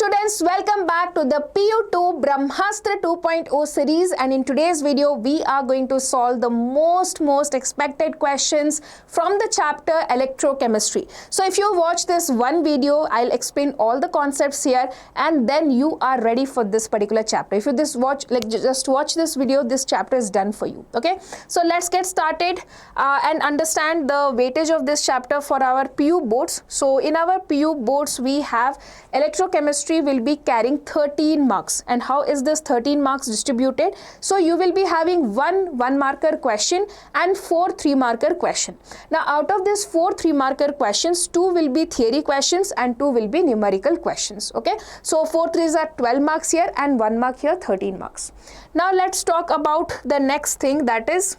students, welcome back to the PU2 Brahmastra 2.0 series, and in today's video we are going to solve the most expected questions from the chapter Electrochemistry. So if you watch this one video, I'll explain all the concepts here and then you are ready for this particular chapter. If you just watch this video, this chapter is done for you. Okay, so let's get started and understand the weightage of this chapter for our PU boards. So in our PU boards we have Electrochemistry will be carrying 13 marks. And how is this 13 marks distributed? So you will be having one marker question and 4 3-marker question. Now out of this 4 3-marker questions, 2 will be theory questions and 2 will be numerical questions. Okay, so 4 3s are 12 marks here and 1 mark here, 13 marks. Now let's talk about the next thing, that is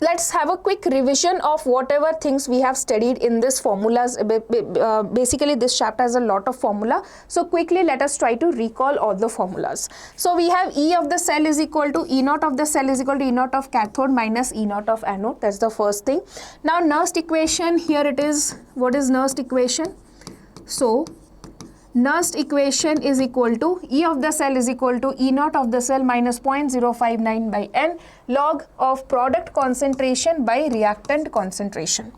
let's have a quick revision of whatever things we have studied in this formulas. Basically this chapter has a lot of formula, so quickly let us try to recall all the formulas. So we have E of the cell is equal to E naught of the cell is equal to E naught of cathode minus E naught of anode. That's the first thing. Now Nernst equation, here it is. What is Nernst equation? So Nernst equation is equal to E of the cell is equal to E naught of the cell minus 0.059 by N log of product concentration by reactant concentration.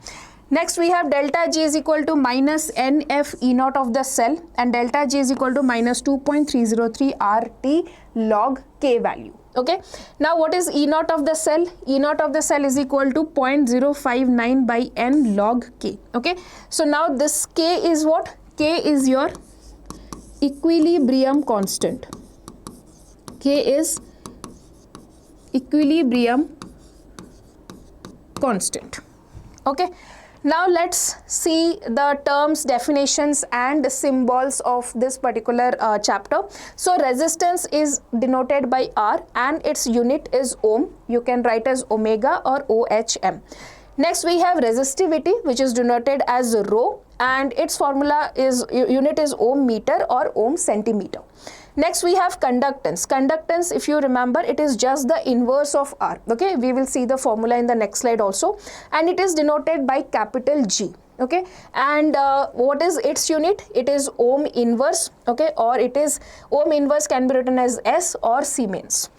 Next we have delta G is equal to minus NF E naught of the cell and delta G is equal to minus 2.303 RT log K value. Okay, now what is E naught of the cell? E naught of the cell is equal to 0.059 by N log K. Okay, so now this K is what? K is your equilibrium constant. K is equilibrium constant. Okay, now let's see the terms, definitions and symbols of this particular chapter. So resistance is denoted by R and its unit is ohm. You can write as omega or OHM. Next we have resistivity, which is denoted as rho, and its formula is unit is ohm meter or ohm centimeter. Next we have conductance. Conductance, if you remember, it is just the inverse of R. Okay, we will see the formula in the next slide also, and it is denoted by capital G. Okay, and what is its unit? It is ohm inverse. Okay, or it is ohm inverse can be written as S or Siemens.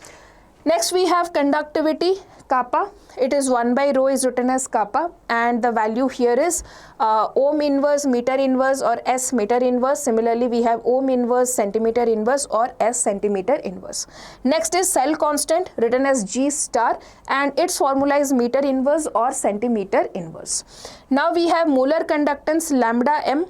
Next we have conductivity, kappa. It is 1 by rho is written as kappa, and the value here is ohm inverse, meter inverse or S meter inverse. Similarly we have ohm inverse, centimeter inverse or S centimeter inverse. Next is cell constant, written as G star, and its formula is meter inverse or centimeter inverse. Now we have molar conductance, lambda m.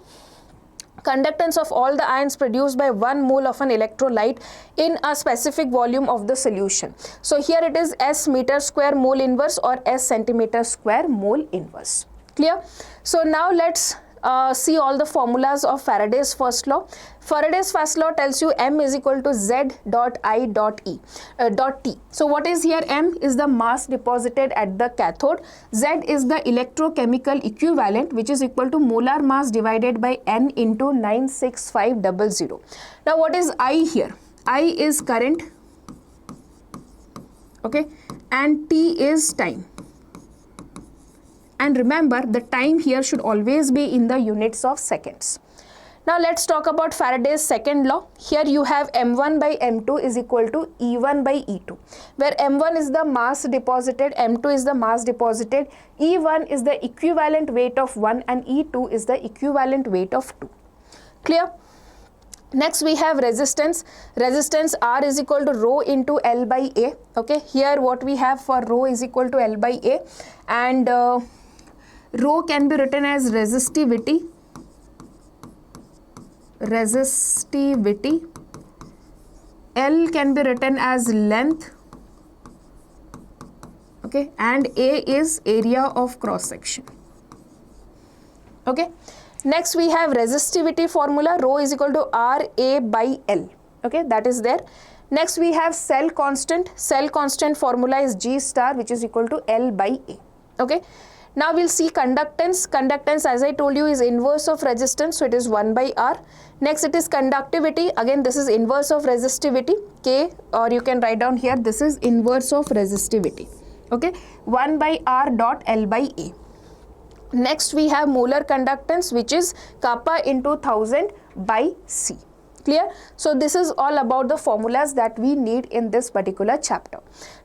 Conductance of all the ions produced by 1 mole of an electrolyte in a specific volume of the solution. So here it is S meter square mole inverse or S centimeter square mole inverse. Clear? So now let's see all the formulas of Faraday's first law. Faraday's first law tells you M is equal to Z dot I dot E dot T. So what is here? M is the mass deposited at the cathode. Z is the electrochemical equivalent, which is equal to molar mass divided by N into 96500. Now what is I here? I is current, okay, and T is time. And remember, the time here should always be in the units of seconds. Now let's talk about Faraday's second law. Here you have M1 by M2 is equal to E1 by E2, where M1 is the mass deposited, M2 is the mass deposited, E1 is the equivalent weight of 1 and E2 is the equivalent weight of 2. Clear? Next we have resistance. Resistance R is equal to rho into L by A. Okay, here what we have for rho is equal to L by A, and rho can be written as resistivity. L can be written as length. Okay, and A is area of cross section. Okay, next we have resistivity formula, rho is equal to RA by L. Okay, that is there. Next we have cell constant. Cell constant formula is G star, which is equal to L by A. Okay, now we'll see conductance. Conductance, as I told you, is inverse of resistance, so it is 1 by R. Next it is conductivity. Again, this is inverse of resistivity, K, or you can write down here, this is inverse of resistivity. Okay, 1 by R dot L by A. Next we have molar conductance, which is kappa into 1000 by C. Clear? So this is all about the formulas that we need in this particular chapter.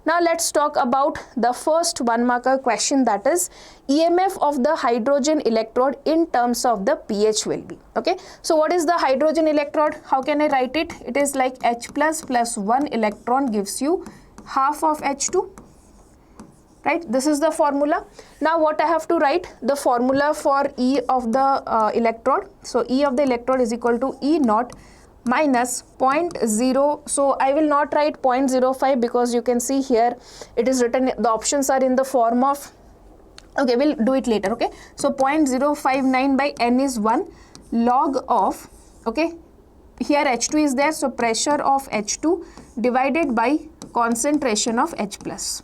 Now let's talk about the first 1 marker question, that is EMF of the hydrogen electrode in terms of the pH will be. Okay, so what is the hydrogen electrode? How can I write it? It is like H plus 1 electron gives you half of H2. Right, this is the formula. Now what I have to write? The formula for E of the electrode. So E of the electrode is equal to E naught minus 0.0, so I will not write 0.05 because you can see here it is written, the options are in the form of, okay, we'll do it later, okay. So 0.059 by N is 1 log of, okay, here H2 is there, so pressure of H2 divided by concentration of H plus,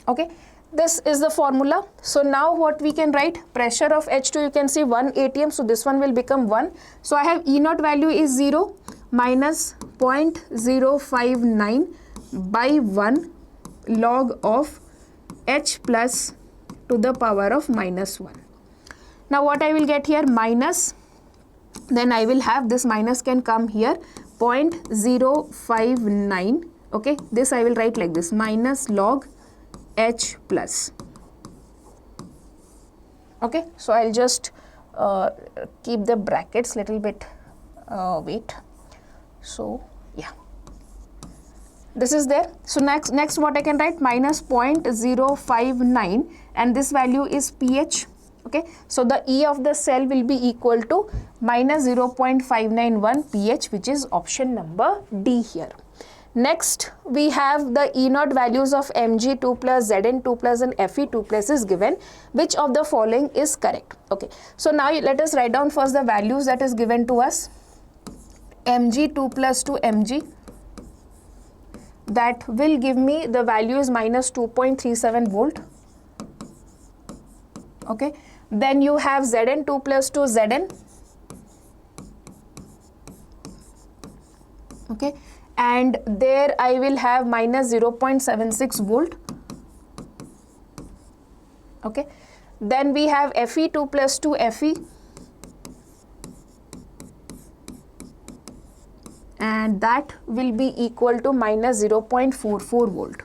okay. This is the formula. So now what we can write? Pressure of H2, you can see 1 atm, so this one will become 1. So I have E naught value is 0 minus 0.059 by 1 log of H plus to the power of minus 1. Now what I will get here? Minus, then I will have this minus can come here, 0.059, okay. This I will write like this, minus log H plus, okay. So I'll just keep the brackets little bit, wait, so yeah, this is there. So next what I can write? Minus 0.059 and this value is pH, okay. So the E of the cell will be equal to minus 0.591 pH, which is option number D here. Next, we have the E naught values of Mg2 plus, Zn2 plus and Fe2 plus is given. Which of the following is correct? Okay. So now let us write down first the values that is given to us. Mg2 plus to Mg, that will give me the value is minus 2.37 volt. Okay. Then you have Zn2 plus to Zn. Okay. And there I will have minus 0.76 volt, okay. Then we have Fe2 plus to Fe, and that will be equal to minus 0.44 volt,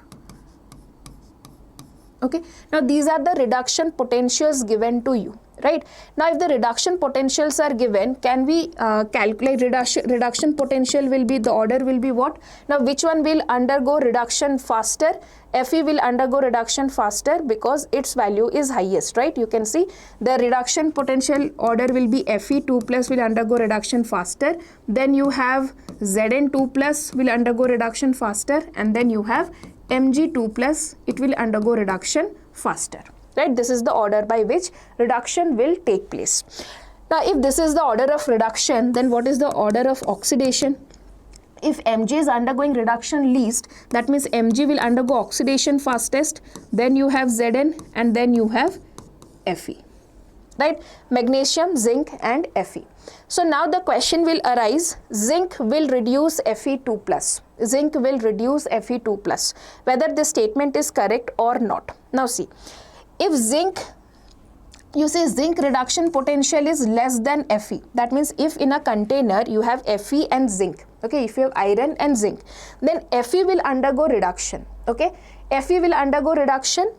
okay. Now these are the reduction potentials given to you, right? Now if the reduction potentials are given, can we calculate reduction potential will be, the order will be what? Now which one will undergo reduction faster? Fe will undergo reduction faster because its value is highest, right? You can see the reduction potential order will be Fe2 plus will undergo reduction faster, then you have Zn2 plus will undergo reduction faster, and then you have Mg2 plus, it will undergo reduction faster. Right, this is the order by which reduction will take place. Now if this is the order of reduction, then what is the order of oxidation? If Mg is undergoing reduction least, that means Mg will undergo oxidation fastest, then you have Zn and then you have Fe, right? Magnesium, zinc and Fe. So now the question will arise, zinc will reduce Fe2 plus, zinc will reduce Fe2 plus, whether this statement is correct or not. Now see, if zinc, you say zinc reduction potential is less than Fe, that means if in a container you have Fe and zinc, okay, if you have iron and zinc, then Fe will undergo reduction, okay. Fe will undergo reduction,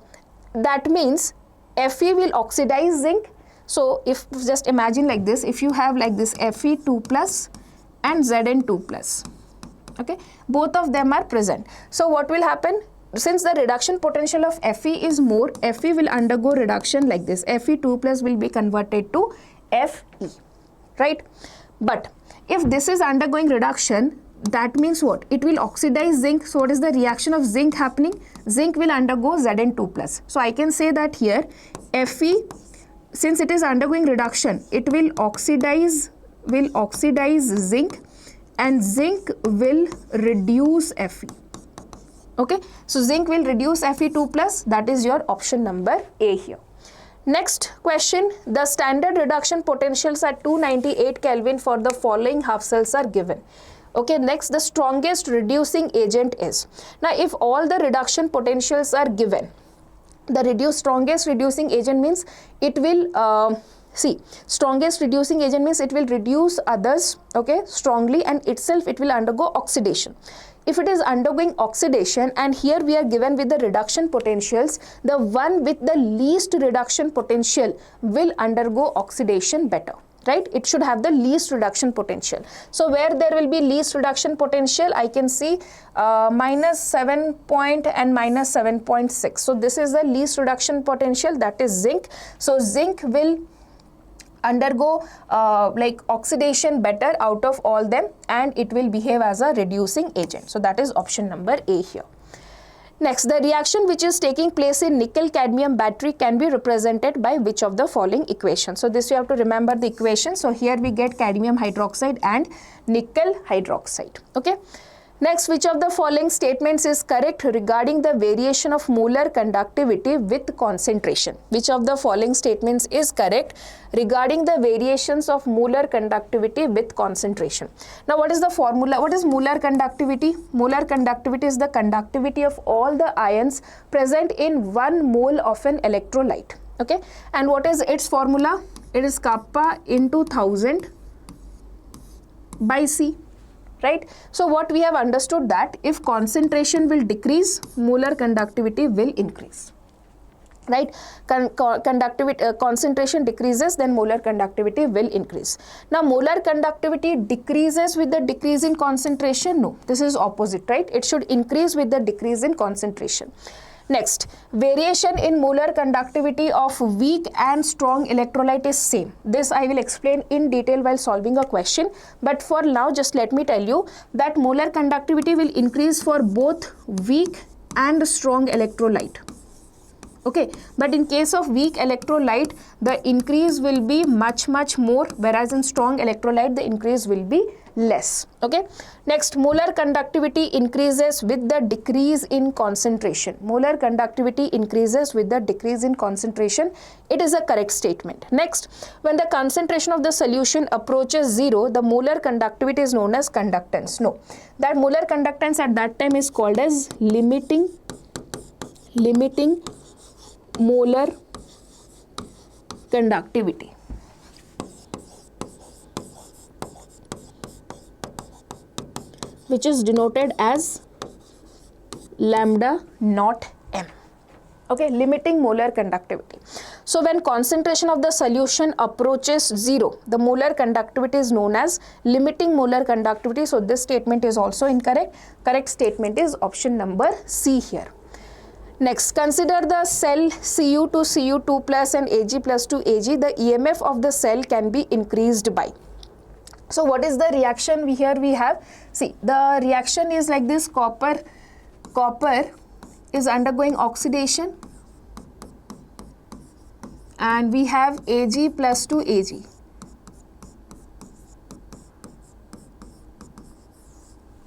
that means Fe will oxidize zinc. So if just imagine like this, if you have like this Fe2 plus and Zn2 plus, okay, both of them are present. So what will happen? Since the reduction potential of Fe is more, Fe will undergo reduction like this. Fe2 plus will be converted to Fe, right? But if this is undergoing reduction, that means what? It will oxidize zinc. So what is the reaction of zinc happening? Zinc will undergo Zn2 plus. So I can say that here Fe, since it is undergoing reduction, it will oxidize zinc and zinc will reduce Fe. Okay, so zinc will reduce Fe2 plus, that is your option number A here. Next question, the standard reduction potentials at 298 Kelvin for the following half cells are given. Okay, next the strongest reducing agent is. Now if all the reduction potentials are given, the strongest reducing agent means it will See, strongest reducing agent means it will reduce others, okay, strongly, and itself it will undergo oxidation. If it is undergoing oxidation, and here we are given with the reduction potentials, the one with the least reduction potential will undergo oxidation better, right? It should have the least reduction potential. So where there will be least reduction potential, I can see minus 7 point and minus 7.6. So this is the least reduction potential, that is zinc. So zinc will undergo like oxidation better out of all them, and it will behave as a reducing agent. So that is option number A here. Next, the reaction which is taking place in nickel cadmium battery can be represented by which of the following equations? So this you have to remember the equation. So here we get cadmium hydroxide and nickel hydroxide. Okay. Next, which of the following statements is correct regarding the variation of molar conductivity with concentration? Which of the following statements is correct regarding the variations of molar conductivity with concentration? Now, what is the formula? What is molar conductivity? Molar conductivity is the conductivity of all the ions present in 1 mole of an electrolyte. Okay, and what is its formula? It is kappa into 1000 by C. Right. So what we have understood that if concentration will decrease, molar conductivity will increase. Right. Concentration decreases, then molar conductivity will increase. Now molar conductivity decreases with the decrease in concentration? No, this is opposite, right? It should increase with the decrease in concentration. Next, variation in molar conductivity of weak and strong electrolyte is same. This I will explain in detail while solving a question, but for now just let me tell you that molar conductivity will increase for both weak and strong electrolyte. Okay, but in case of weak electrolyte, the increase will be much more, whereas in strong electrolyte the increase will be less. Okay, next, molar conductivity increases with the decrease in concentration. Molar conductivity increases with the decrease in concentration. It is a correct statement. Next, when the concentration of the solution approaches 0, the molar conductivity is known as conductance. No, that molar conductance at that time is called as limiting molar conductivity. Which is denoted as lambda naught m. Okay, limiting molar conductivity. So when concentration of the solution approaches 0, the molar conductivity is known as limiting molar conductivity. So this statement is also incorrect. Correct statement is option number C here. Next, consider the cell Cu to Cu2 plus and Ag plus to Ag. The EMF of the cell can be increased by. So what is the reaction we have? See, the reaction is like this. Copper is undergoing oxidation, and we have Ag plus to Ag.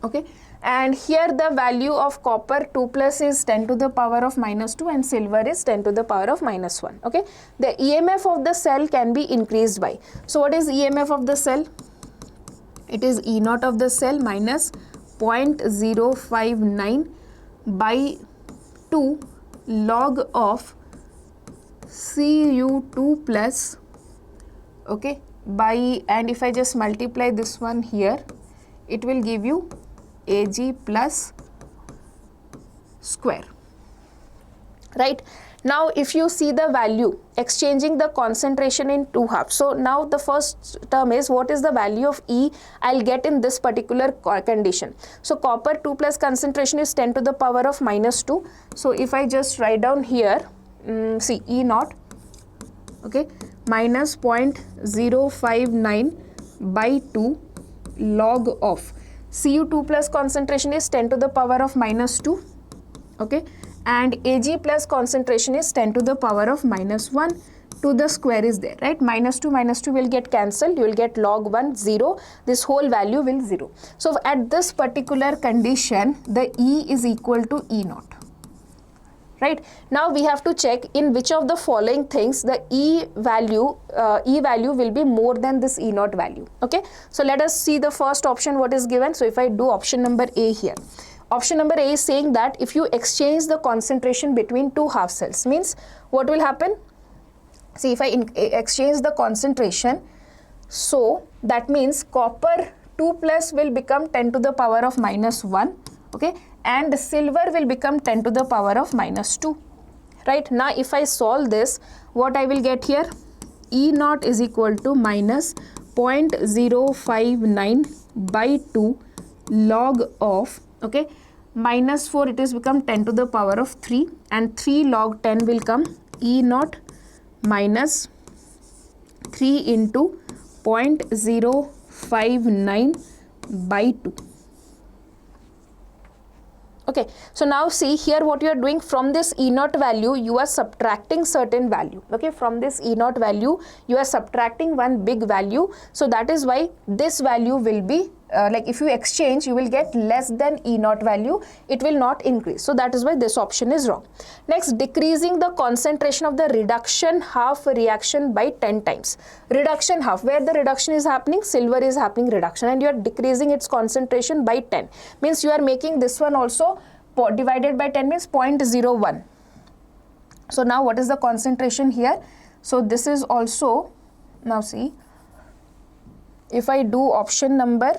Okay, and here the value of copper 2 plus is 10 to the power of minus 2 and silver is 10 to the power of minus 1. Okay, the EMF of the cell can be increased by. So what is EMF of the cell? It is E naught of the cell minus 0.059 by 2 log of Cu2 plus, okay, by, and if I just multiply this one here, it will give you Ag plus square. Right. Now if you see the value, exchanging the concentration in 2 halves. So now the first term is what is the value of E I'll get in this particular condition. So copper 2 plus concentration is 10 to the power of minus 2. So if I just write down here, see E naught, okay, minus 0.059 by 2 log of Cu2 plus concentration is 10 to the power of minus 2, okay, and Ag plus concentration is 10 to the power of minus 1, to the square is there, right? Minus 2 will get cancelled, you will get log 1, 0, this whole value will 0. So at this particular condition, the E is equal to E naught. Right. Now we have to check in which of the following things the E value will be more than this E naught value. Okay. So let us see the first option what is given. So if I do option number A here, option number A is saying that if you exchange the concentration between 2 half cells, means what will happen? See, if I exchange the concentration, so that means copper 2 plus will become 10 to the power of minus 1, okay, and silver will become 10 to the power of minus 2, right? Now if I solve this, what I will get here, E naught is equal to minus 0.059 by 2 log of, okay, minus 4, it is become 10 to the power of 3, and 3 log 10 will come E naught minus 3 into 0.059 by 2. Okay, so now see here what you are doing, from this E naught value you are subtracting certain value, okay, from this E naught value you are subtracting one big value, so that is why this value will be like if you exchange you will get less than E naught value, it will not increase, so that is why this option is wrong. Next, decreasing the concentration of the reduction half reaction by 10 times. Reduction half, where the reduction is happening, silver is happening reduction, and you are decreasing its concentration by 10, means you are making this one also divided by 10 means 0.01. So now what is the concentration here? So this is also, now see, if I do option number,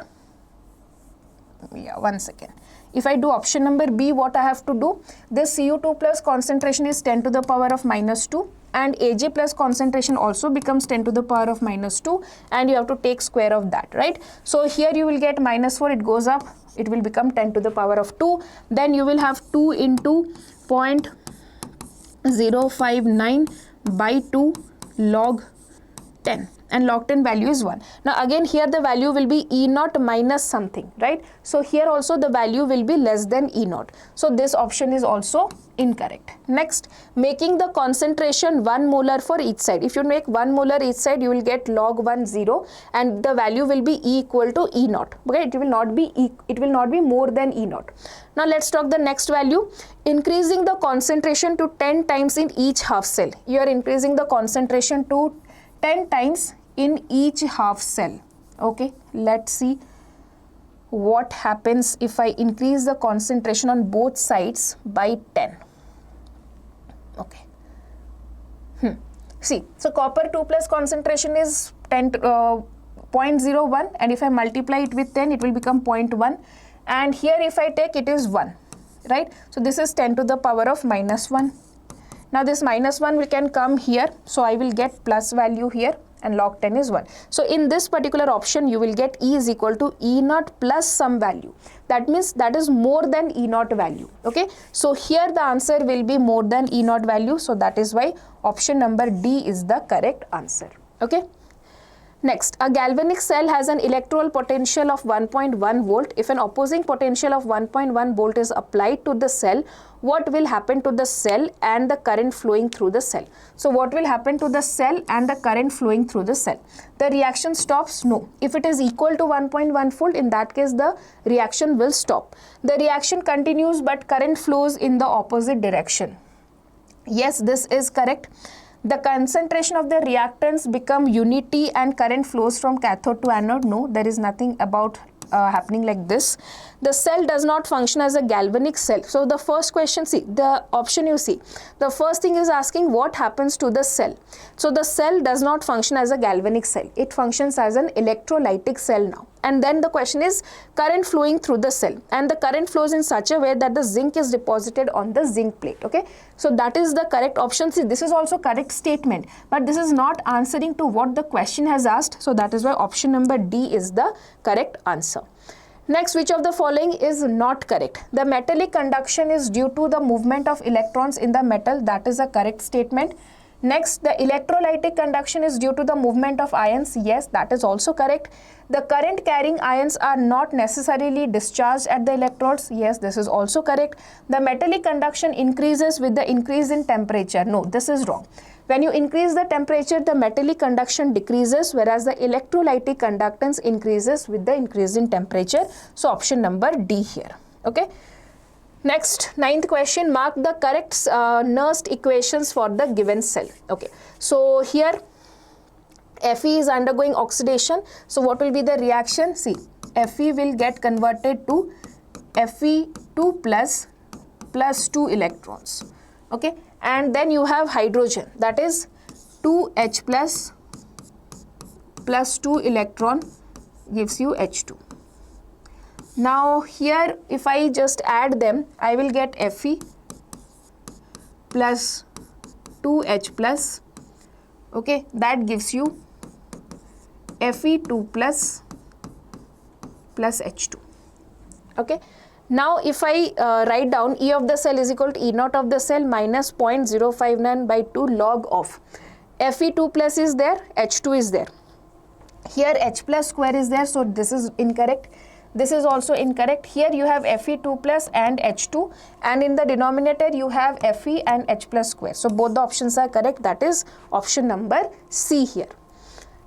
yeah, one second, if I do option number B, what I have to do, this Cu2 plus concentration is 10 to the power of minus 2, and Ag plus concentration also becomes 10 to the power of minus 2, and you have to take square of that, right? So here you will get minus 4, it goes up, it will become 10 to the power of 2, then you will have 2 into 0.059 by 2 log 10, and log 10 value is 1. Now again here the value will be E naught minus something, right? So here also the value will be less than E naught. So this option is also incorrect. Next, making the concentration 1 molar for each side. If you make 1 molar each side, you will get log 1 0, and the value will be E equal to E naught. Okay, it will not be more than E naught. Now let's talk the next value, increasing the concentration to 10 times in each half cell. You are increasing the concentration to 10 times in each half cell. Okay, let's see what happens if I increase the concentration on both sides by 10. Okay. See, so copper 2 plus concentration is 0.01, and if I multiply it with 10, it will become 0.1, and here if I take, it is 1, right? So this is 10 to the power of minus 1. Now this minus 1 we can come here, so I will get plus value here, and log 10 is 1. So in this particular option you will get E is equal to E naught plus some value. That means that is more than E naught value. Okay, so here the answer will be more than E naught value, so that is why option number D is the correct answer. Okay. Next, a galvanic cell has an electrical potential of 1.1 volt. If an opposing potential of 1.1 volt is applied to the cell, what will happen to the cell and the current flowing through the cell? So what will happen to the cell and the current flowing through the cell? The reaction stops? No. If it is equal to 1.1 volt, in that case the reaction will stop. The reaction continues but current flows in the opposite direction. Yes, this is correct. The concentration of the reactants become unity and current flows from cathode to anode. No, there is nothing about happening like this. The cell does not function as a galvanic cell. So the first question, see the option you see, the first thing is asking what happens to the cell. So the cell does not function as a galvanic cell. It functions as an electrolytic cell now. And then the question is current flowing through the cell, and the current flows in such a way that the zinc is deposited on the zinc plate. Okay, so that is the correct option. See, this is also correct statement, but this is not answering to what the question has asked, so that is why option number D is the correct answer. Next, which of the following is not correct? The metallic conduction is due to the movement of electrons in the metal. That is a correct statement. Next, the electrolytic conduction is due to the movement of ions. Yes, that is also correct. The current carrying ions are not necessarily discharged at the electrodes. Yes, this is also correct. The metallic conduction increases with the increase in temperature. No, this is wrong. When you increase the temperature, the metallic conduction decreases, whereas the electrolytic conductance increases with the increase in temperature. So option number D here. Okay. Next, 9th question, mark the correct Nernst equations for the given cell. Okay, so here Fe is undergoing oxidation. So what will be the reaction? See, Fe will get converted to Fe2 plus 2 electrons. Okay, and then you have hydrogen, that is 2H plus 2 electron gives you H2. Now here if I just add them, I will get Fe plus 2H plus, okay, that gives you Fe2 plus H2. Okay, now if I write down E of the cell is equal to E naught of the cell minus 0.059 by 2 log of Fe2 plus is there, H2 is there. Here H plus square is there, so this is incorrect. This is also incorrect. Here you have Fe2 plus and H2, and in the denominator you have Fe and H plus square. So both the options are correct. That is option number C here.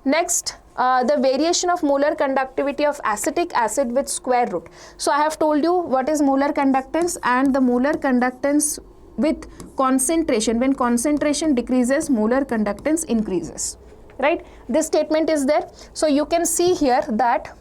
Next, the variation of molar conductivity of acetic acid with square root. So I have told you what is molar conductance, and the molar conductance with concentration, when concentration decreases, molar conductance increases, right? This statement is there. So you can see here that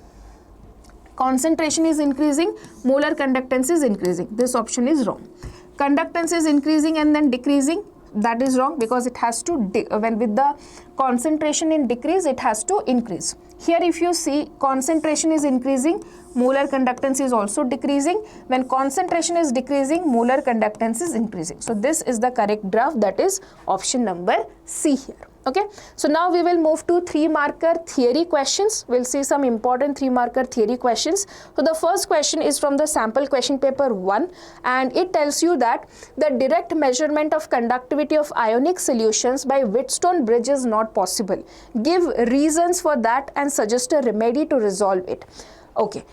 concentration is increasing, molar conductance is increasing. This option is wrong. Conductance is increasing and then decreasing. That is wrong, because it has to, when with the concentration in decrease, it has to increase. Here if you see, concentration is increasing, molar conductance is also decreasing. When concentration is decreasing, molar conductance is increasing. So this is the correct graph, that is option number C here. Okay, so now we will move to 3-marker theory questions. We'll see some important 3-marker theory questions. So the first question is from the sample question paper 1, and it tells you that the direct measurement of conductivity of ionic solutions by Wheatstone bridge is not possible. Give reasons for that and suggest a remedy to resolve it. Okay,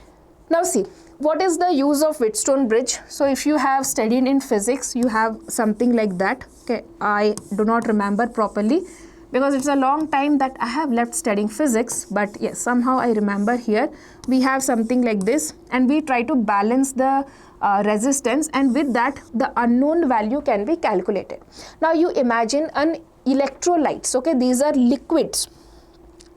now see, what is the use of Wheatstone bridge? So if you have studied in physics, you have something like that. Okay, I do not remember properly, because it's a long time that I have left studying physics, but yes, somehow I remember here we have something like this, and we try to balance the resistance, and with that the unknown value can be calculated. Now you imagine an electrolytes, okay, these are liquids,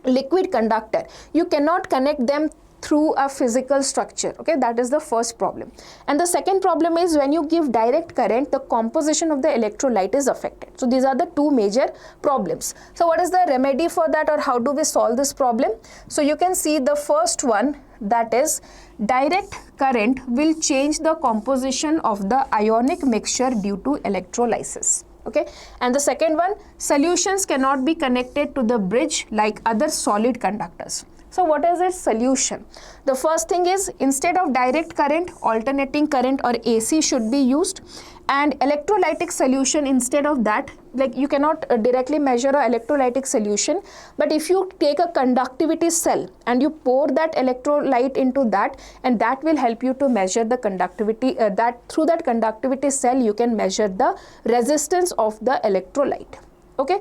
liquid conductor. You cannot connect them through a physical structure, okay, that is the first problem. And the second problem is when you give direct current, the composition of the electrolyte is affected. So these are the two major problems. So what is the remedy for that, or how do we solve this problem? So you can see the first one, that is direct current will change the composition of the ionic mixture due to electrolysis. Okay, and the second one, solutions cannot be connected to the bridge like other solid conductors. So what is its solution? The first thing is, instead of direct current, alternating current or AC should be used, and electrolytic solution instead of that, like you cannot directly measure an electrolytic solution, but if you take a conductivity cell and you pour that electrolyte into that, and that will help you to measure the conductivity, that through that conductivity cell you can measure the resistance of the electrolyte. Okay.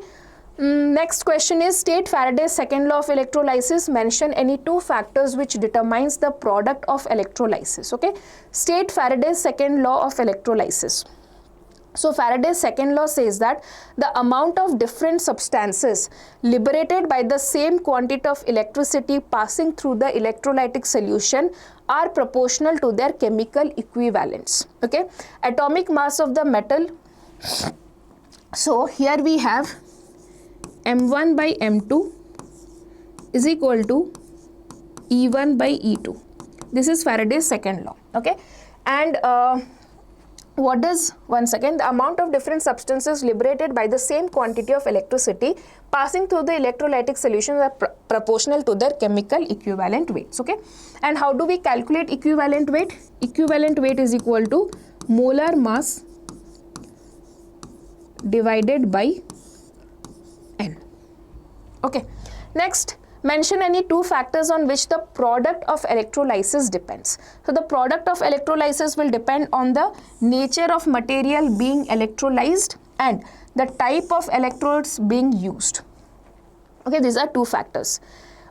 Next question is, state Faraday's second law of electrolysis. Mention any two factors which determines the product of electrolysis. Okay, state Faraday's second law of electrolysis. So Faraday's second law says that the amount of different substances liberated by the same quantity of electricity passing through the electrolytic solution are proportional to their chemical equivalents. Okay, atomic mass of the metal. So here we have M1 by M2 is equal to E1 by E2. This is Faraday's second law. Okay, and what is, once again, the amount of different substances liberated by the same quantity of electricity passing through the electrolytic solutions are proportional to their chemical equivalent weights. Okay, and how do we calculate equivalent weight? Equivalent weight is equal to molar mass divided by N. Okay, next, mention any two factors on which the product of electrolysis depends. So the product of electrolysis will depend on the nature of material being electrolyzed and the type of electrodes being used. Okay, these are two factors.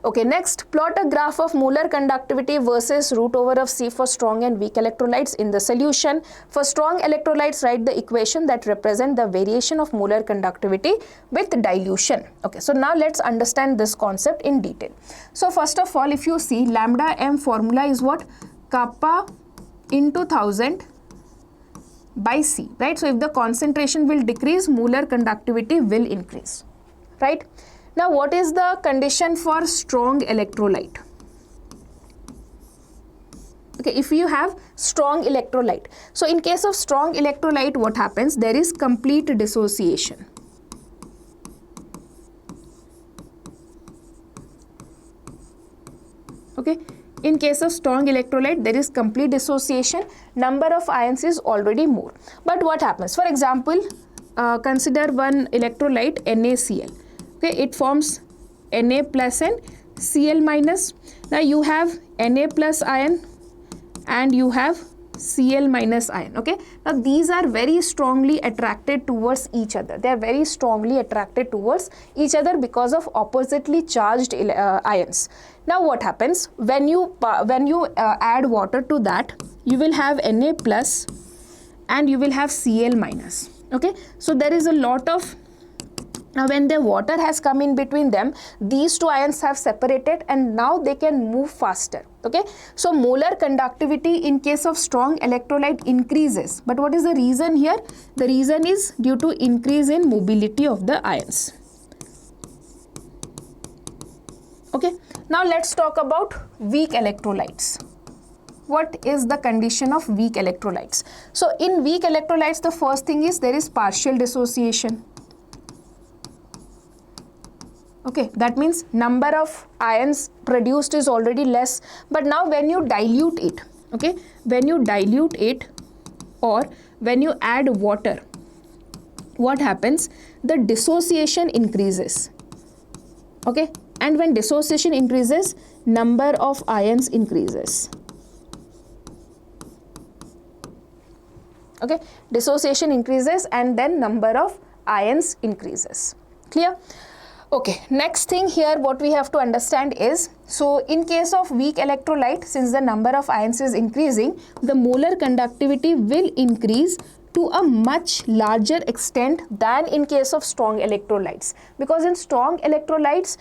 Okay, next, plot a graph of molar conductivity versus root over of C for strong and weak electrolytes in the solution. For strong electrolytes, write the equation that represent the variation of molar conductivity with dilution. Okay, so now let's understand this concept in detail. So first of all, if you see, lambda m formula is what? Kappa into 1000 by C, right? So if the concentration will decrease, molar conductivity will increase. right? Now what is the condition for strong electrolyte? Okay, if you have strong electrolyte, so in case of strong electrolyte, what happens? There is complete dissociation. Okay, in case of strong electrolyte, there is complete dissociation, number of ions is already more. But what happens? For example, consider one electrolyte NaCl. Okay, it forms Na plus and Cl minus. Now you have Na plus ion and you have Cl minus ion. Okay, now these are very strongly attracted towards each other. They are very strongly attracted towards each other because of oppositely charged ions. Now what happens? When you add water to that, you will have Na plus and you will have Cl minus. Okay, so there is a lot of, now when the water has come in between them, these two ions have separated and now they can move faster. Okay, so molar conductivity in case of strong electrolyte increases. But what is the reason here? The reason is due to increase in mobility of the ions. Okay, now let's talk about weak electrolytes. What is the condition of weak electrolytes? So in weak electrolytes, the first thing is there is partial dissociation. Okay, that means number of ions produced is already less, but now when you dilute it, okay, when you dilute it or when you add water, what happens? The dissociation increases. Okay, and when dissociation increases, number of ions increases. Okay, dissociation increases and then number of ions increases. Clear? Okay, next thing here what we have to understand is, so in case of weak electrolyte, since the number of ions is increasing, the molar conductivity will increase to a much larger extent than in case of strong electrolytes, because in strong electrolytes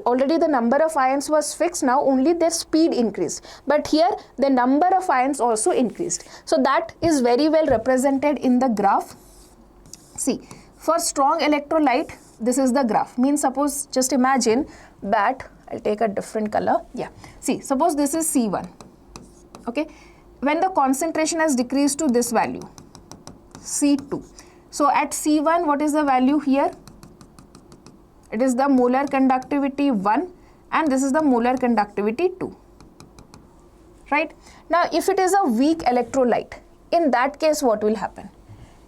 already the number of ions was fixed, now only their speed increased, but here the number of ions also increased. So that is very well represented in the graph. See, for strong electrolyte, this is the graph. Means suppose, just imagine that, I'll take a different color. Yeah, see, suppose this is C1. Okay, when the concentration has decreased to this value, C2. So at C1, what is the value here? It is the molar conductivity 1 and this is the molar conductivity 2. Right? Now, if it is a weak electrolyte, in that case, what will happen?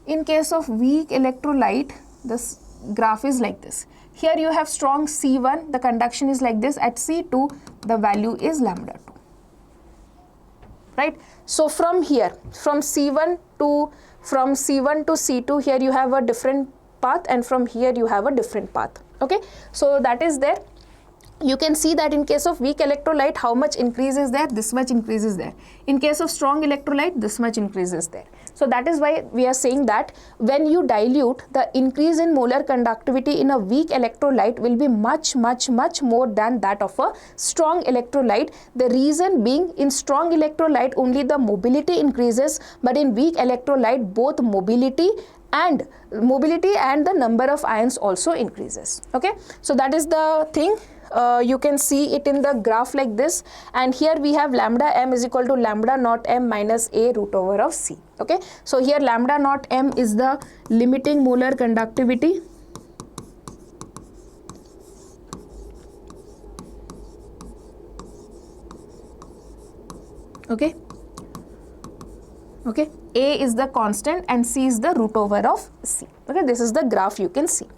In case of weak electrolyte, this graph is like this. Here you have strong C1, the conduction is like this. At C2, the value is lambda 2. Right? So from here, from C1 to C2, here you have a different path and from here you have a different path. Okay? So that is there. You can see that in case of weak electrolyte, how much increase is there? This much increase is there. In case of strong electrolyte, this much increase is there. So that is why we are saying that when you dilute, the increase in molar conductivity in a weak electrolyte will be much more than that of a strong electrolyte. The reason being, in strong electrolyte only the mobility increases, but in weak electrolyte both mobility and the number of ions also increases. Okay, so that is the thing. You can see it in the graph like this, and here we have lambda m is equal to lambda naught m minus a root over of c. Okay, so here lambda naught m is the limiting molar conductivity. Okay, okay, a is the constant and c is the root over of c. Okay, this is the graph you can see.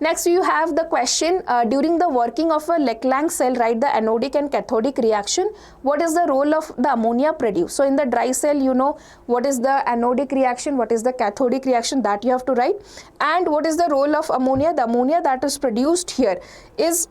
Next, you have the question, during the working of a Leclanche cell, write the anodic and cathodic reaction. What is the role of the ammonia produced? So in the dry cell, you know what is the anodic reaction, what is the cathodic reaction, that you have to write. And what is the role of ammonia? The ammonia that is produced here is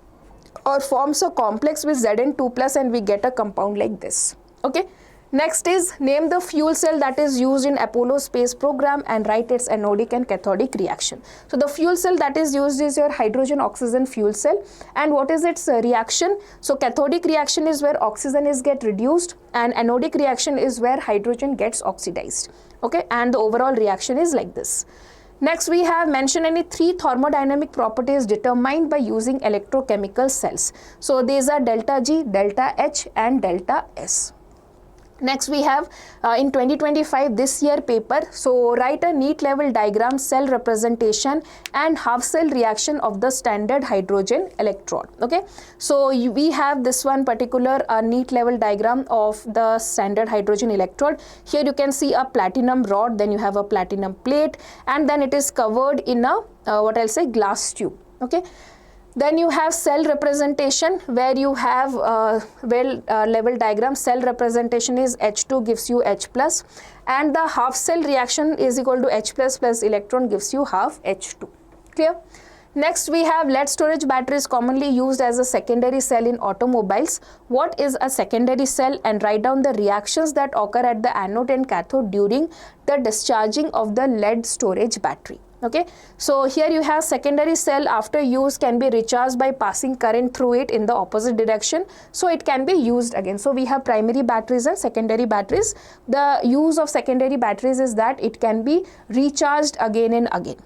or forms a complex with Zn2 plus and we get a compound like this. Okay. Next is name the fuel cell that is used in Apollo space program and write its anodic and cathodic reaction. So the fuel cell that is used is your hydrogen oxygen fuel cell, and what is its reaction? So cathodic reaction is where oxygen is get reduced and anodic reaction is where hydrogen gets oxidized. Okay, and the overall reaction is like this. Next, we have mentioned any 3 thermodynamic properties determined by using electrochemical cells. So these are delta G, delta H and delta S. Next we have in 2025 this year paper, so write a neat level diagram, cell representation and half cell reaction of the standard hydrogen electrode. Okay, so we have this one particular neat level diagram of the standard hydrogen electrode. Here you can see a platinum rod, then you have a platinum plate, and then it is covered in a what I'll say glass tube. Okay, then you have cell representation where you have level diagram. Cell representation is H2 gives you H plus, and the half cell reaction is equal to H plus plus electron gives you half H2. Clear? Next we have lead storage batteries commonly used as a secondary cell in automobiles. What is a secondary cell? And write down the reactions that occur at the anode and cathode during the discharging of the lead storage battery. Okay, so here you have secondary cell after use can be recharged by passing current through it in the opposite direction, so it can be used again. So we have primary batteries and secondary batteries. The use of secondary batteries is that it can be recharged again and again.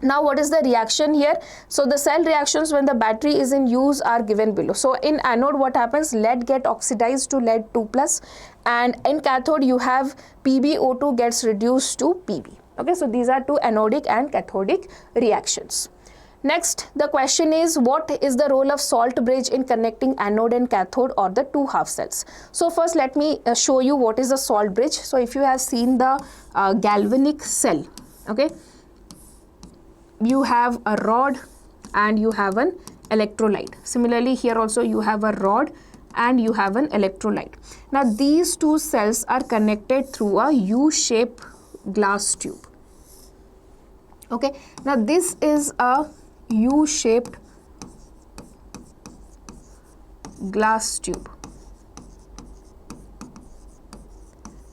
Now what is the reaction here? So the cell reactions when the battery is in use are given below. So in anode what happens? Lead get oxidized to lead 2 plus, and in cathode you have PbO2 gets reduced to Pb. Okay, so these are 2 anodic and cathodic reactions. Next, the question is, what is the role of salt bridge in connecting anode and cathode or the 2 half cells? So first let me show you what is a salt bridge. So if you have seen the galvanic cell, okay, you have a rod and you have an electrolyte. Similarly here also you have a rod and you have an electrolyte. Now these 2 cells are connected through a U-shaped glass tube. Okay, now this is a U-shaped glass tube.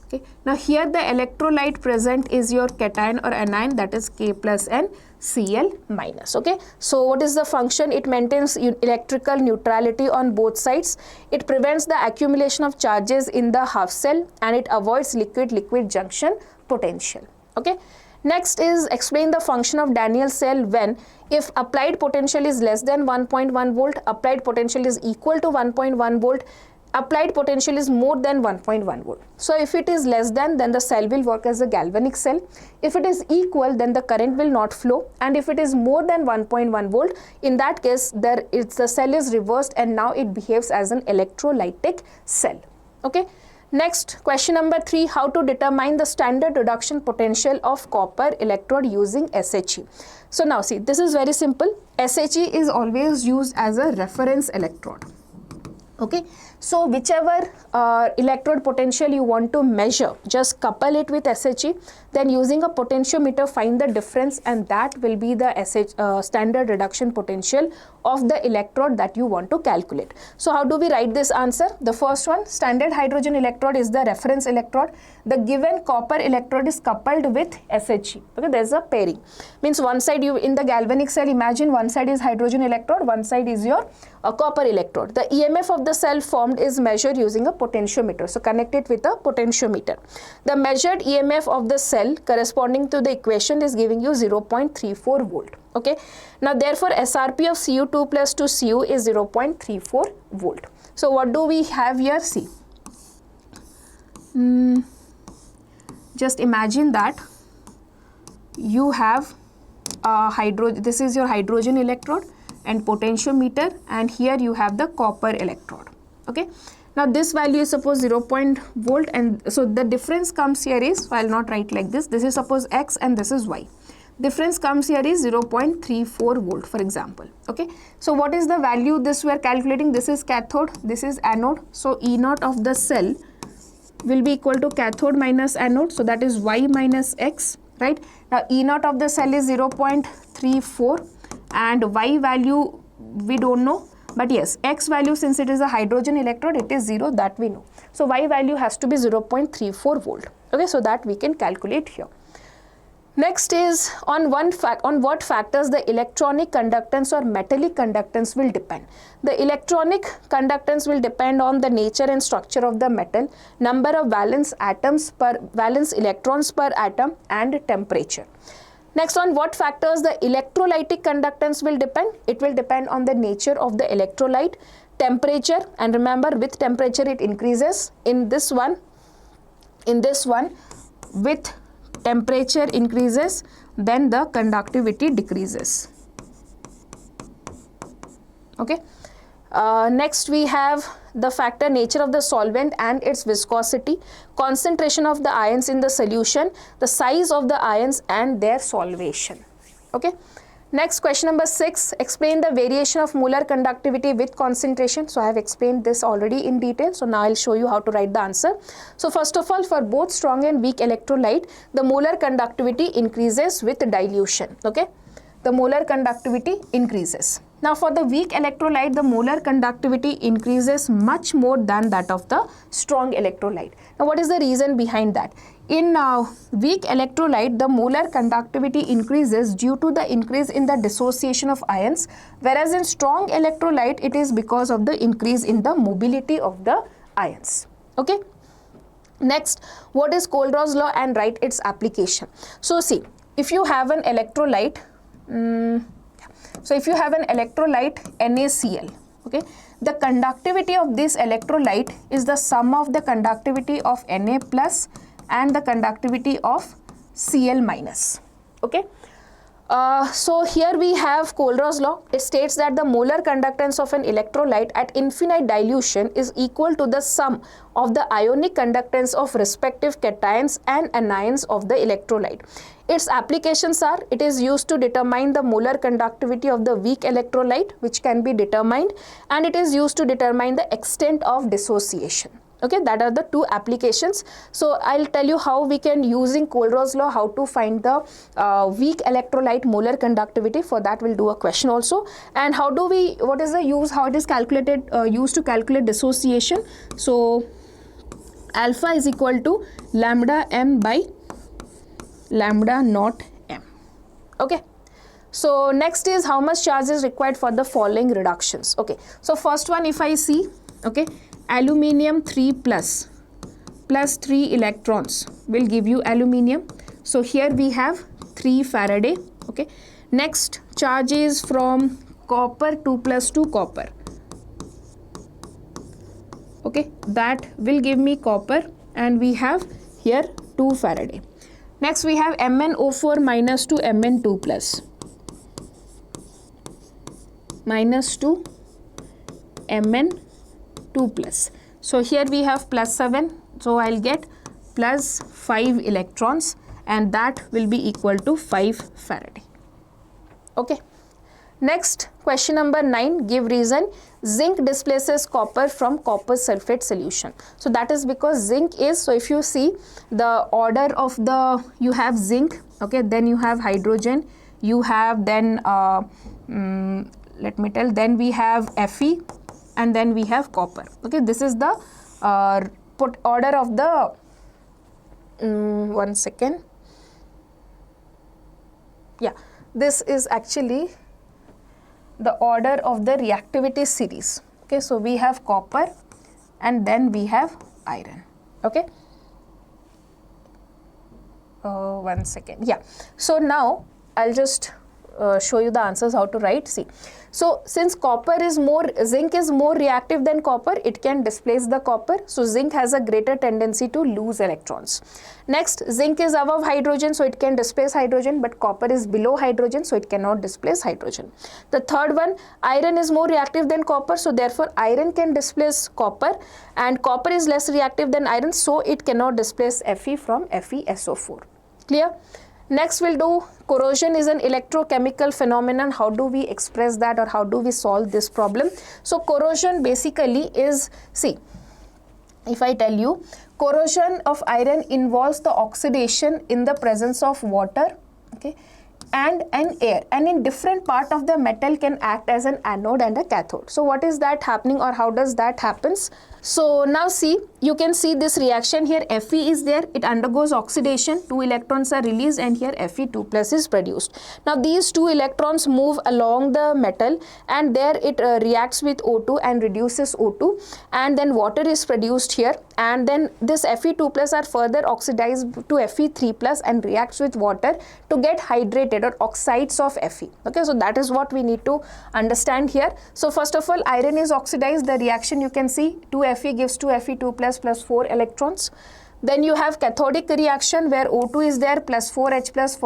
Okay, now here the electrolyte present is your cation or anion, that is K plus N Cl minus. Okay, so what is the function? It maintains electrical neutrality on both sides. It prevents the accumulation of charges in the half cell, and it avoids liquid-liquid junction potential. Okay. Next is explain the function of Daniell cell when if applied potential is less than 1.1 volt, applied potential is equal to 1.1 volt, applied potential is more than 1.1 volt. So if it is less than, then the cell will work as a galvanic cell. If it is equal, then the current will not flow, and if it is more than 1.1 volt, in that case the cell is reversed and now it behaves as an electrolytic cell. Okay. Next, question number 3, how to determine the standard reduction potential of copper electrode using SHE. So now see, this is very simple. SHE is always used as a reference electrode. Okay, so whichever electrode potential you want to measure, just couple it with SHE, then using a potentiometer find the difference, and that will be the standard reduction potential of the electrode that you want to calculate. So how do we write this answer? The first one, standard hydrogen electrode is the reference electrode. The given copper electrode is coupled with SHE. Okay, there is a pairing. Means one side you in the galvanic cell, imagine one side is hydrogen electrode, one side is your copper electrode. The EMF of the cell formed is measured using a potentiometer. So connect it with a potentiometer. The measured EMF of the cell corresponding to the equation is giving you 0.34 volt. Okay. Now therefore SRP of Cu2 plus to Cu is 0.34 volt. So what do we have here? See. Just imagine that you have this is your hydrogen electrode and potentiometer, and here you have the copper electrode. Okay. Now this value is suppose 0.0 volt, and so the difference comes here is, so I will not write like this, this is suppose X and this is Y. Difference comes here is 0.34 volt for example. Okay. So what is the value this we are calculating? This is cathode, this is anode. So E naught of the cell will be equal to cathode minus anode, so that is Y minus X, right? Now E naught of the cell is 0.34 and Y value we don't know, but yes, X value, since it is a hydrogen electrode, it is 0, that we know. So Y value has to be 0.34 volt. Okay, so that we can calculate here. Next is on what factors the electronic conductance or metallic conductance will depend. The electronic conductance will depend on the nature and structure of the metal, number of valence electrons per atom, and temperature. Next on what factors the electrolytic conductance will depend? It will depend on the nature of the electrolyte, temperature, and remember with temperature it increases. In this one with temperature increases, then the conductivity decreases. Okay. Next we have the factor nature of the solvent and its viscosity, concentration of the ions in the solution, the size of the ions and their solvation. Okay. Next, question number 6, explain the variation of molar conductivity with concentration. So I have explained this already in detail. So now I'll show you how to write the answer. So first of all, for both strong and weak electrolyte, the molar conductivity increases with dilution. Okay. The molar conductivity increases. Now for the weak electrolyte, the molar conductivity increases much more than that of the strong electrolyte. Now what is the reason behind that? In weak electrolyte, the molar conductivity increases due to the increase in the dissociation of ions, whereas in strong electrolyte, it is because of the increase in the mobility of the ions. Okay. Next, what is Kohlrausch law and write its application. So see, if you have an electrolyte, NaCl, okay, the conductivity of this electrolyte is the sum of the conductivity of Na plus and the conductivity of Cl minus. Okay. So here we have Kohlrausch law. It states that the molar conductance of an electrolyte at infinite dilution is equal to the sum of the ionic conductance of respective cations and anions of the electrolyte. Its applications are, it is used to determine the molar conductivity of the weak electrolyte, which can be determined, and it is used to determine the extent of dissociation. Okay, that are the two applications. So I'll tell you how we can, using Kohlrausch law, how to find the weak electrolyte molar conductivity. For that we'll do a question also. And how do we, what is the use, how it is calculated, used to calculate dissociation. So alpha is equal to lambda m by lambda naught m. Okay. So next is how much charge is required for the following reductions. Okay. So first one, if I see, okay, aluminium 3 plus 3 electrons will give you aluminium. So here we have 3 Faraday. Okay. Next charge is from copper 2 plus 2 copper. Okay, that will give me copper, and we have here 2 Faraday. Next we have MnO4 minus 2 Mn2 plus minus 2 Mn2 plus. So here we have plus 7. So I'll get plus 5 electrons, and that will be equal to 5 Faraday. Okay. Next, question number 9, give reason. Zinc displaces copper from copper sulfate solution. So that is because zinc is, so if you see the order of the, you have zinc, okay, then you have hydrogen, you have then, let me tell, then we have Fe, and then we have copper. Okay, this is the order of the, one second. Yeah, this is actually the order of the reactivity series. Okay, so we have copper and then we have iron. Okay. One second. Yeah. So now I'll just show you the answers how to write. See. So since zinc is more reactive than copper, it can displace the copper. So zinc has a greater tendency to lose electrons. Next, zinc is above hydrogen, so it can displace hydrogen, but copper is below hydrogen, so it cannot displace hydrogen. The third one, iron is more reactive than copper, so therefore iron can displace copper, and copper is less reactive than iron, so it cannot displace Fe from FeSO4. Clear? Next we'll do corrosion is an electrochemical phenomenon. How do we express that, or how do we solve this problem? So corrosion basically is, see, if I tell you, corrosion of iron involves the oxidation in the presence of water, okay, and an air, and in different part of the metal can act as an anode and a cathode. So what is that happening, or how does that happens? So now see, you can see this reaction here, Fe is there, it undergoes oxidation, 2 electrons are released and here Fe2 plus is produced. Now these 2 electrons move along the metal and there it reacts with O2 and reduces O2, and then water is produced here, and then this Fe2 plus are further oxidized to Fe3 plus and reacts with water to get hydrated or oxides of Fe. Okay, so that is what we need to understand here. So first of all, iron is oxidized, the reaction you can see 2 Fe gives 2 Fe2 plus 4 electrons. Then you have cathodic reaction where O2 is there plus 4H plus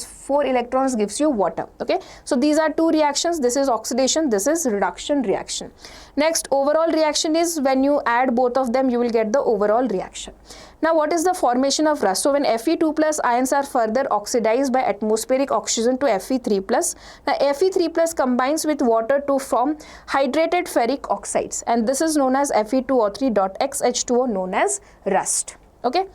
4 electrons gives you water. Okay, so these are two reactions. This is oxidation, this is reduction reaction. Next, overall reaction is when you add both of them you will get the overall reaction. Now what is the formation of rust? So when Fe2 plus ions are further oxidized by atmospheric oxygen to Fe3 plus, now Fe3 plus combines with water to form hydrated ferric oxides, and this is known as Fe2O3.X H2O, known as rust. Okay.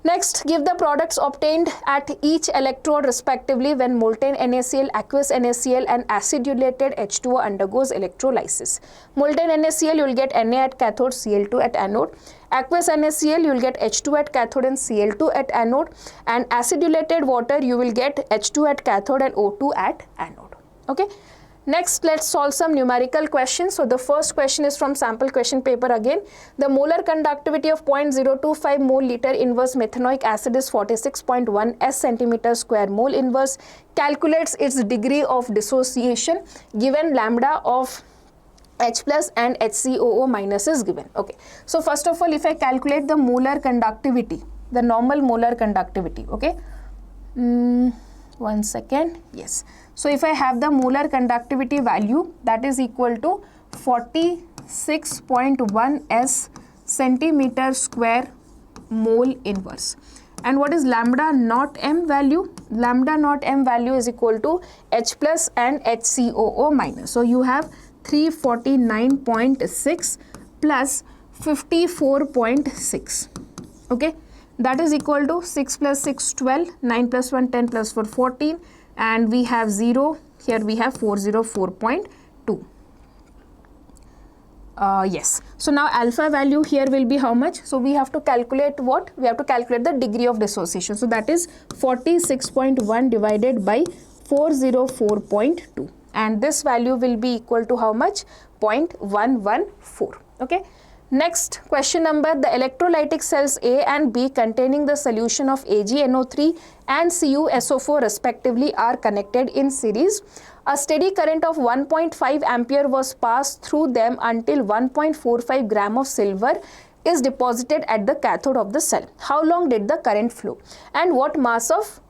Next, give the products obtained at each electrode respectively when molten NaCl, aqueous NaCl and acidulated H2O undergoes electrolysis. Molten NaCl you will get Na at cathode, Cl2 at anode. Aqueous NaCl you will get H2 at cathode and Cl2 at anode, and acidulated water you will get H2 at cathode and O2 at anode. Okay. Next, let's solve some numerical questions. So the first question is from sample question paper again. The molar conductivity of 0.025 mole liter inverse methanoic acid is 46.1 s centimeter square mole inverse. Calculates its degree of dissociation given lambda of H plus and HCOO minus is given. Okay. So first of all, if I calculate the molar conductivity, the normal molar conductivity, okay. 1 second, yes. So if I have the molar conductivity value, that is equal to 46.1 s centimeter square mole inverse. And what is lambda naught m value? Lambda naught m value is equal to H plus and HCOO minus. So you have 349.6 plus 54.6. Okay. That is equal to 6 plus 6, 12, 9 plus 1, 10 plus 4, 14, and we have 0, here we have 404.2. Yes. So now alpha value here will be how much? So we have to calculate what? We have to calculate the degree of dissociation. So that is 46.1 divided by 404.2. And this value will be equal to how much? 0.114. Okay. Next question number, the electrolytic cells A and B containing the solution of AgNO3 and CuSO4 respectively are connected in series. A steady current of 1.5 ampere was passed through them until 1.45 gram of silver is deposited at the cathode of the cell. How long did the current flow? And what mass of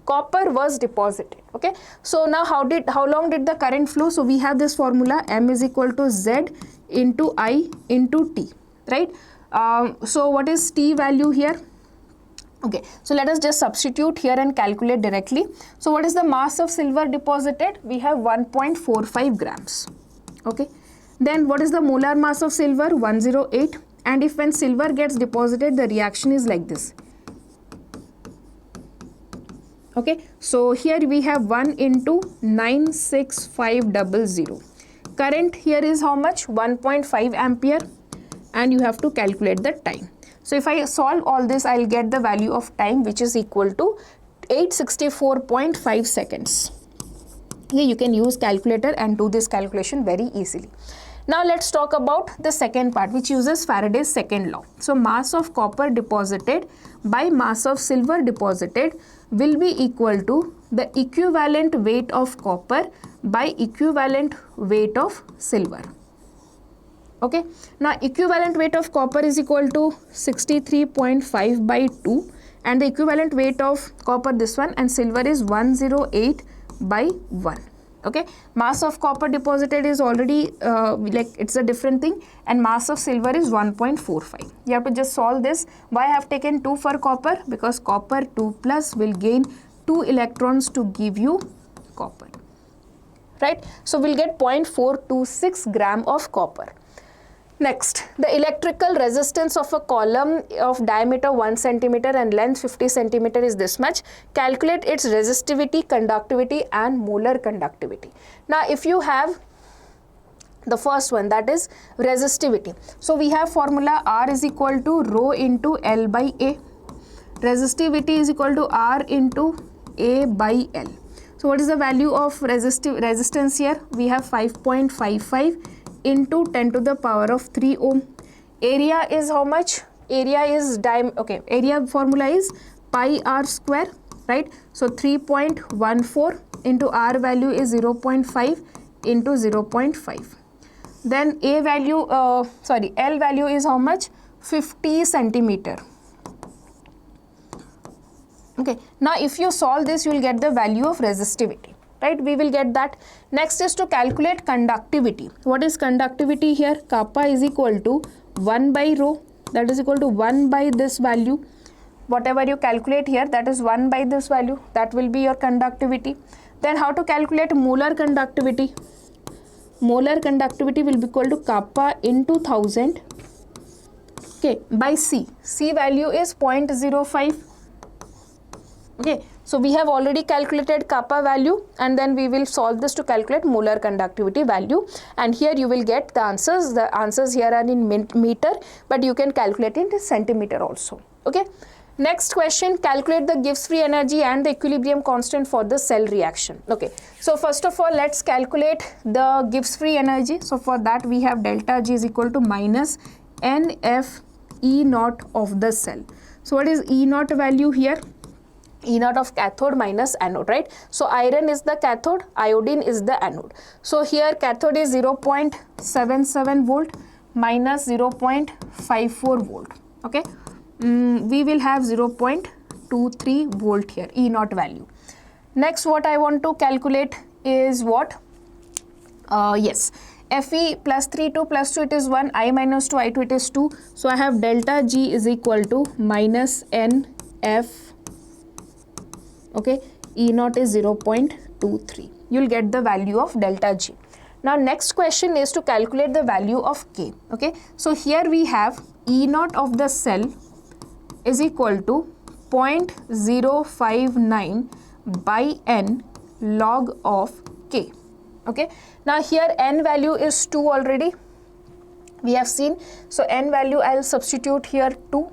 copper was deposited? Okay, so now how long did the current flow? So we have this formula, M is equal to Z into I into T, right? So what is T value here? Okay, so let us just substitute here and calculate directly. So what is the mass of silver deposited? We have 1.45 grams. Okay, then what is the molar mass of silver? 108. And if when silver gets deposited, the reaction is like this. Okay, so here we have 1 into 96500. Current here is how much? 1.5 ampere, and you have to calculate the time. So if I solve all this, I'll get the value of time which is equal to 864.5 seconds. Here you can use calculator and do this calculation very easily. Now let's talk about the second part, which uses Faraday's second law. So mass of copper deposited by mass of silver deposited will be equal to the equivalent weight of copper by equivalent weight of silver. Okay, now equivalent weight of copper is equal to 63.5 by 2, and the equivalent weight of copper, this one, and silver is 108 by 1. Okay, mass of copper deposited is already like it's a different thing, and mass of silver is 1.45. You have to just solve this. Why I have taken 2 for copper? Because copper 2 plus will gain 2 electrons to give you copper, right? So we'll get 0.426 gram of copper. Next, the electrical resistance of a column of diameter 1 centimeter and length 50 centimeter is this much. Calculate its resistivity, conductivity and molar conductivity. Now if you have The first one, that is resistivity. So we have formula R is equal to rho into L by A. Resistivity is equal to R into A by L. So what is the value of resistance here? We have 5.55 into 10 to the power of 3 ohm. Area is how much? Area is area formula is pi r square, right? So 3.14 into R value is 0.5 into 0.5. Then A value, L value is how much? 50 centimeter. Okay, now if you solve this, you will get the value of resistivity, right? We will get that. Next is to calculate conductivity. What is conductivity here? Kappa is equal to 1 by rho, that is equal to 1 by this value. Whatever you calculate here, that is 1 by this value, that will be your conductivity. Then how to calculate molar conductivity? Molar conductivity will be equal to kappa into 1000, okay, by C. C value is 0.05. Okay, so we have already calculated kappa value, and then we will solve this to calculate molar conductivity value, and here you will get the answers. The answers here are in meter, but you can calculate it in centimeter also. Okay, next question, calculate the Gibbs free energy and the equilibrium constant for the cell reaction. Okay, so first of all, let's calculate the Gibbs free energy. So for that we have delta G is equal to minus NF E naught of the cell. So what is E naught value here? E naught of cathode minus anode, right? So iron is the cathode, iodine is the anode. So here cathode is 0.77 volt minus 0.54 volt. Okay, we will have 0.23 volt here, E naught value. Next, what I want to calculate is what? Fe plus 3, 2 plus 2, it is 1, I minus 2, I2, it is 2. So I have delta G is equal to minus NF. Okay, E naught is 0.23. You will get the value of delta G. Now next question is to calculate the value of K. Okay, so here we have E naught of the cell is equal to 0.059 by N log of K. Okay, now here N value is 2 already, we have seen. So N value I will substitute here 2.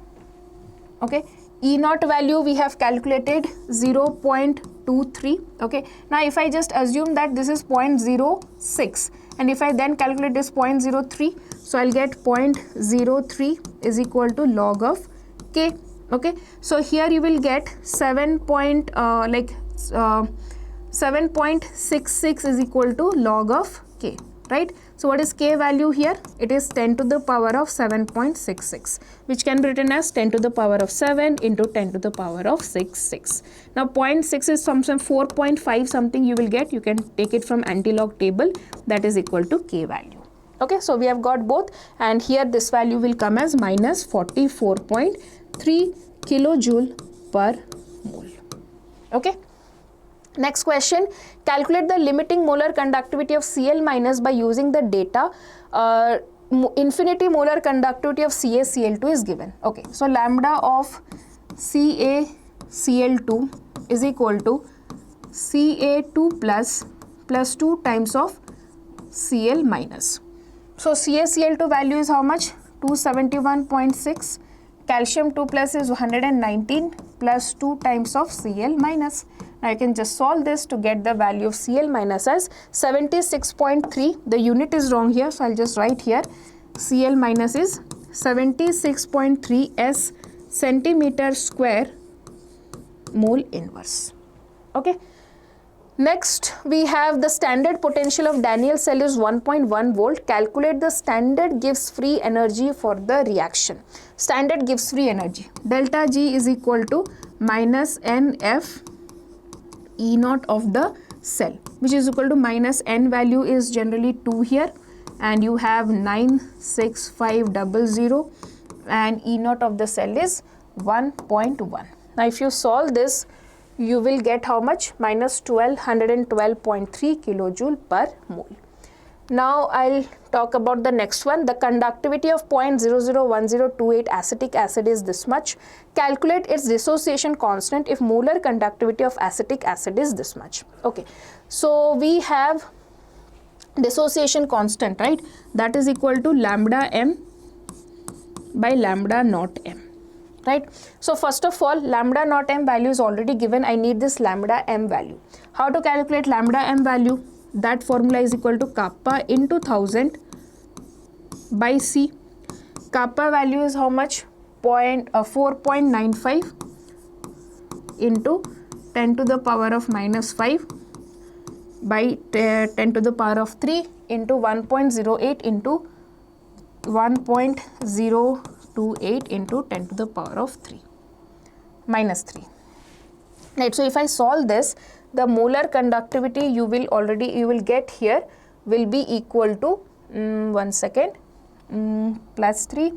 Okay, E naught value we have calculated 0.23. Okay, now if I just assume that this is 0.06, and if I then calculate this 0.03, so I'll get 0.03 is equal to log of K. Okay, so here you will get 7.66 is equal to log of K, right? So what is K value here? It is 10 to the power of 7.66, which can be written as 10 to the power of 7 into 10 to the power of 66. Now 0.6 is some 4.5 something you will get. You can take it from anti-log table, that is equal to K value. Okay, so we have got both, and here this value will come as minus 44.3 kilojoule per mole. Okay. Next question, calculate the limiting molar conductivity of Cl minus by using the data. Infinity molar conductivity of CaCl2 is given. Okay, so lambda of CaCl2 is equal to Ca2 plus 2 times of Cl minus. So CaCl2 value is how much? 271.6. Calcium 2 plus is 119 plus 2 times of Cl minus. Now I can just solve this to get the value of Cl minus as 76.3. The unit is wrong here, so I'll just write here Cl minus is 76.3 s centimeter square mole inverse. Okay. Next, we have the standard potential of Daniell cell is 1.1 volt. Calculate the standard Gibbs free energy for the reaction. Standard Gibbs free energy. Delta G is equal to minus NF E naught of the cell, which is equal to minus N value is generally 2 here, and you have 96500, and E naught of the cell is 1.1. Now if you solve this, you will get how much? Minus 1212.3 kilojoule per mole. Now I'll talk about the next one. The conductivity of 0.001028 acetic acid is this much. Calculate its dissociation constant if molar conductivity of acetic acid is this much. Okay, so we have dissociation constant, right? That is equal to lambda m by lambda naught m, right? So first of all, lambda naught m value is already given. I need this lambda m value. How to calculate lambda m value? That formula is equal to kappa into 1000 by C. Kappa value is how much? 4.95 into 10 to the power of minus 5 by 10 to the power of 3 into 1.08 into 1.028 into 10 to the power of 3 minus 3. Right, so if I solve this, the molar conductivity you will get here will be equal to plus 3.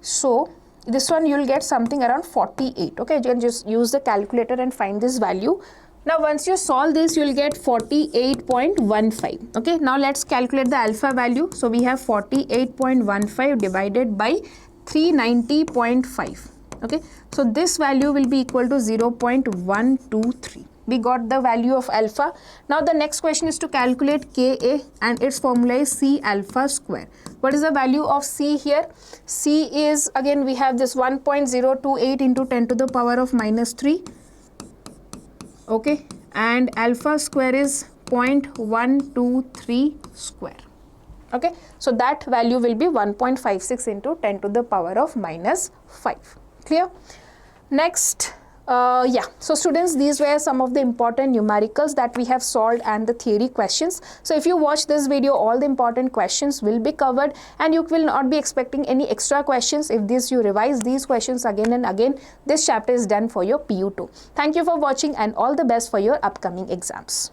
So this one you will get something around 48. Okay, you can just use the calculator and find this value. Now once you solve this, you will get 48.15. Okay, now let's calculate the alpha value. So we have 48.15 divided by 390.5. Okay, so this value will be equal to 0.123. We got the value of alpha. Now the next question is to calculate Ka, and its formula is C alpha square. What is the value of C here? C is, again we have this 1.028 into 10 to the power of minus 3. Okay, and alpha square is 0.123 square. Okay, so that value will be 1.56 into 10 to the power of minus 5. Clear? Next, so students, these were some of the important numericals that we have solved and the theory questions. So if you watch this video, all the important questions will be covered and you will not be expecting any extra questions. If you revise these questions again and again, this chapter is done for your PU2. Thank you for watching and all the best for your upcoming exams.